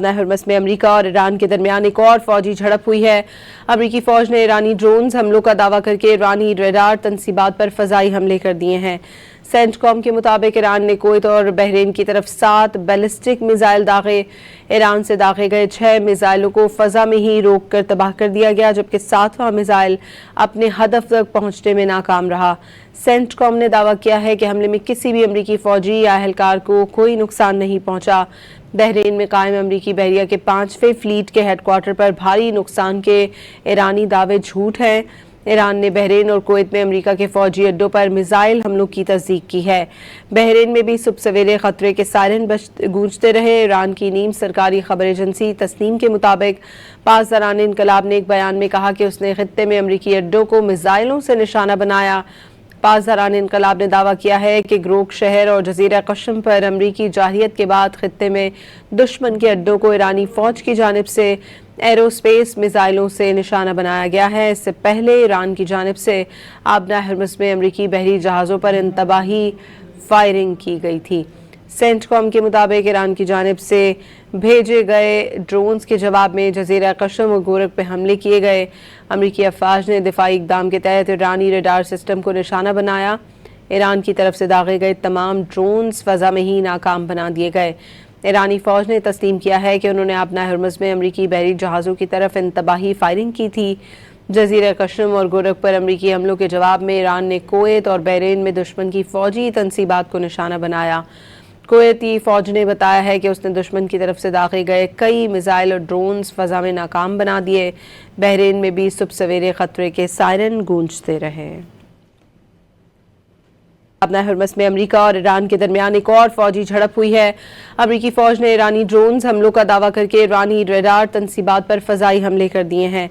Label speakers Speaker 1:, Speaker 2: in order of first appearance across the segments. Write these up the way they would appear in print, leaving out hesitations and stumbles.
Speaker 1: आबना Hermes में America और Iran के दरमियान एक और फौजी झड़प हुई है। अमेरिकी फौज ने ईरानी ड्रोन्स हमलों का दावा करके ईरानी रडार तंसीबात पर फजाई हमले कर दिए हैं। सेंटकॉम के मुताबिक ईरान ने कुवैत और बहरीन की तरफ 7 बैलिस्टिक मिसाइल दागे। ईरान से दागे गए 6 मिसाइलों को फजा में ही रोक कर तबाह कर दिया गया, जबकि 7वां मिसाइल अपने हदफ तक पहुंचने में नाकाम रहा। सेंटकॉम ने दावा किया है कि हमले में किसी भी अमेरिकी फौजी या अहलकार को कोई नुकसान नहीं पहुंचा। बहरीन में कायम अमेरिकी बहरिया के 5वें फ्लीट के हेडक्वार्टर पर भारी नुकसान के ईरानी दावे झूठ हैं। ईरान ने बहरीन और कुवैत में अमेरिका के फौजी अड्डों पर मिसाइल हमलों की तस्दीक की है। बहरीन में भी सुबह सवेरे खतरे के सायरन गूंजते रहे। ईरान की नीम सरकारी खबर एजेंसी तस्नीम के मुताबिक पासदारान इनकलाब ने एक बयान में कहा कि उसने खित्ते में अमेरिकी अड्डों को मिसाइलों से निशाना बनाया। पासदारान इनकलाब ने दावा किया है कि ग्रोक शहर और जजीरा कशम पर अमरीकी जाहियत के बाद खित्ते में दुश्मन के अड्डों को ईरानी फौज की जानिब से एरोस्पेस मिसाइलों से निशाना बनाया गया है। इससे पहले ईरान की जानिब से आबना हरमस में अमरीकी बहरी जहाज़ों पर इंतबाही फायरिंग की गई थी। सेंटकॉम के मुताबिक ईरान की जानिब से भेजे गए ड्रोन्स के जवाब में जजीरा कशम और गोरख पे हमले किए गए। अमरीकी अफवाज ने दिफाई इक़दाम के तहत ईरानी रडार सिस्टम को निशाना बनाया। ईरान की तरफ से दागे गए तमाम ड्रोन्स फजा में ही नाकाम बना दिए गए। ईरानी फौज ने तस्लीम किया है कि उन्होंने आबना हरमस में अमरीकी बहरी जहाज़ों की तरफ इंतबाही फायरिंग की थी। जजीरा कशम और गोरख पर अमरीकी हमलों के जवाब में ईरान ने कुवैत और बहरीन में दुश्मन की फौजी तंसीबात को निशाना बनाया। कुवैती फौज ने बताया है कि उसने दुश्मन की तरफ से दागे गए कई मिसाइल और ड्रोन्स फजा में नाकाम बना दिए। बहरीन में भी सुबह सवेरे खतरे के सायरन गूंजते रहे। आबना हरमस में अमेरिका और ईरान के दरमियान एक और फौजी झड़प हुई है। अमेरिकी फौज ने ईरानी ड्रोन्स हमलों का दावा करके ईरानी रडार तंसीबात पर फजाई हमले कर दिए हैं।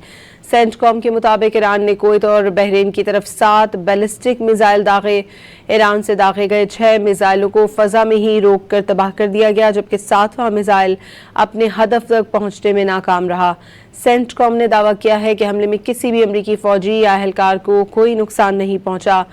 Speaker 1: सेंटकॉम के मुताबिक ईरान ने कुवैत और बहरीन की तरफ 7 बैलिस्टिक मिसाइल दागे। ईरान से दागे गए 6 मिसाइलों को फजा में ही रोक कर तबाह कर दिया गया, जबकि 7वां मिसाइल अपने हदफ तक पहुंचने में नाकाम रहा। सेंटकॉम ने दावा किया है कि हमले में किसी भी अमेरिकी फौजी या अहलकार को कोई नुकसान नहीं पहुंचा।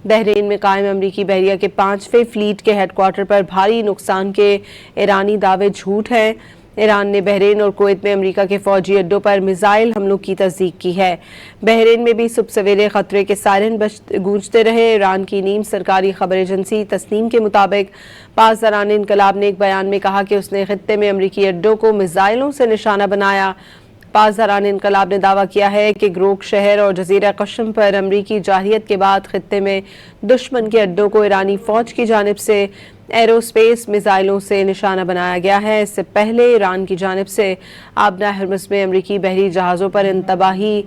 Speaker 1: बहरीन में कायम अमेरिकी बहरिया के 5वें फ्लीट के हेडक्वार्टर पर भारी नुकसान के ईरानी दावे झूठ हैं। ईरान ने बहरीन और कुवैत में अमेरिका के फौजी अड्डों पर मिसाइल हमलों की तस्दीक की है। बहरीन में भी सुबह सवेरे खतरे के सायरन गूंजते रहे। ईरान की नीम सरकारी खबर एजेंसी तस्नीम के मुताबिक पासदारान इनकलाब ने एक बयान में कहा कि उसने खित्ते में अमेरिकी अड्डों को मिसाइलों से निशाना बनाया। पासदारान इनकलाब ने दावा किया है कि ग्रोक शहर और जजीरा कशम पर अमरीकी जाहियत के बाद खित्ते में दुश्मन के अड्डों को ईरानी फौज की जानिब से एरोस्पेस मिसाइलों से निशाना बनाया गया है। इससे पहले ईरान की जानिब से आबना हरमस में अमरीकी बहरी जहाज़ों पर इंतबाही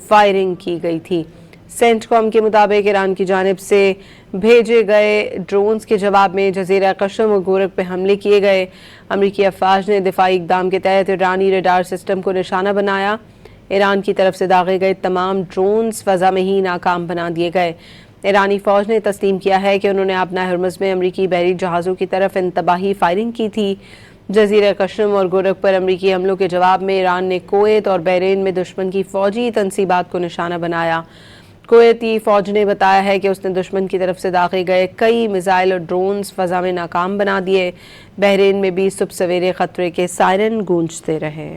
Speaker 1: फायरिंग की गई थी। सेंटकॉम के मुताबिक ईरान की जानिब से भेजे गए ड्रोन्स के जवाब में जजीरा कशम और गोरख पे हमले किए गए। अमरीकी अफवाज ने दिफाई इक़दाम के तहत ईरानी रडार सिस्टम को निशाना बनाया। ईरान की तरफ से दागे गए तमाम ड्रोन्स फजा में ही नाकाम बना दिए गए। ईरानी फौज ने तस्लीम किया है कि उन्होंने आबना हरमस में अमरीकी बहरी जहाज़ों की तरफ इंतबाही फायरिंग की थी। जजीरा कशम और गोरख पर अमरीकी हमलों के जवाब में ईरान ने कुवैत और बहरीन में दुश्मन की फौजी तंसीबात को निशाना बनाया। कुवैती फौज ने बताया है कि उसने दुश्मन की तरफ से दागे गए कई मिसाइल और ड्रोन्स फजा में नाकाम बना दिए। बहरीन में भी सुबह सवेरे खतरे के सायरन गूंजते रहे।